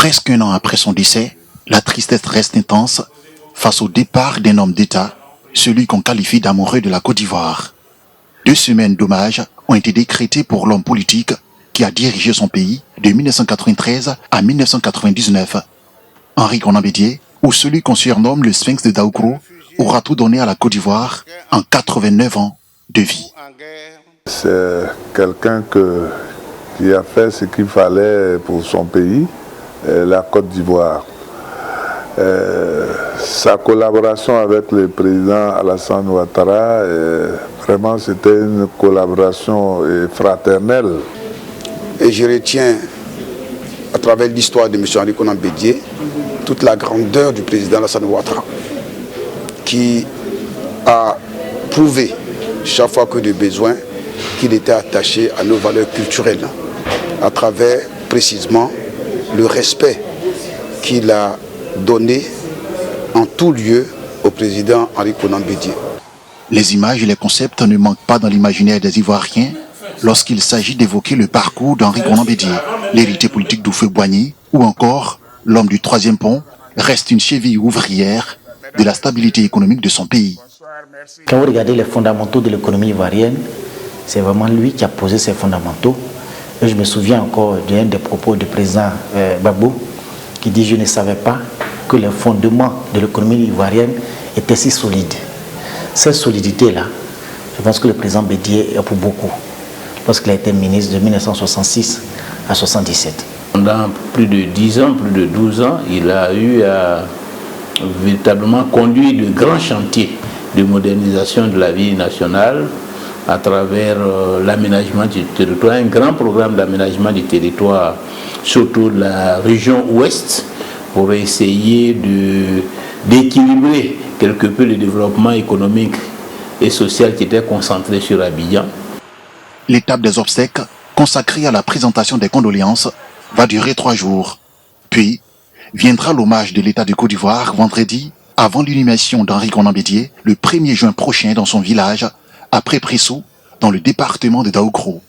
Presque un an après son décès, la tristesse reste intense face au départ d'un homme d'État, celui qu'on qualifie d'amoureux de la Côte d'Ivoire. 2 semaines d'hommage ont été décrétées pour l'homme politique qui a dirigé son pays de 1993 à 1999. Henri Konan Bédié, ou celui qu'on surnomme le Sphinx de Daoukro, aura tout donné à la Côte d'Ivoire en 89 ans de vie. C'est quelqu'un qui a fait ce qu'il fallait pour son pays, la Côte d'Ivoire. Sa collaboration avec le président Alassane Ouattara, vraiment c'était une collaboration fraternelle. Et je retiens à travers l'histoire de M. Henri Konan Bédié toute la grandeur du président Alassane Ouattara qui a prouvé chaque fois que de besoin qu'il était attaché à nos valeurs culturelles à travers précisément le respect qu'il a donné en tout lieu au président Henri Konan Bédié. Les images et les concepts ne manquent pas dans l'imaginaire des Ivoiriens lorsqu'il s'agit d'évoquer le parcours d'Henri Konan Bédié. L'héritier politique d'Houphouët-Boigny ou encore l'homme du 3e pont reste une cheville ouvrière de la stabilité économique de son pays. Quand vous regardez les fondamentaux de l'économie ivoirienne, c'est vraiment lui qui a posé ces fondamentaux. Et je me souviens encore d'un des propos du président Gbagbo qui dit « Je ne savais pas que les fondements de l'économie ivoirienne étaient si solides ». Cette solidité-là, je pense que le président Bédié est pour beaucoup, lorsqu'il a été ministre de 1966 à 1977. Pendant plus de 10 ans, plus de 12 ans, il a eu à véritablement conduire de grands chantiers de modernisation de la vie nationale à travers l'aménagement du territoire, un grand programme d'aménagement du territoire, surtout de la région ouest, pour essayer d'équilibrer quelque peu le développement économique et social qui était concentré sur Abidjan. L'étape des obsèques, consacrée à la présentation des condoléances, va durer 3 jours. Puis, viendra l'hommage de l'État de Côte d'Ivoire vendredi, avant l'inhumation d'Henri Konan Bédié, le 1er juin prochain dans son village, après Pressou, dans le département de Daoukro.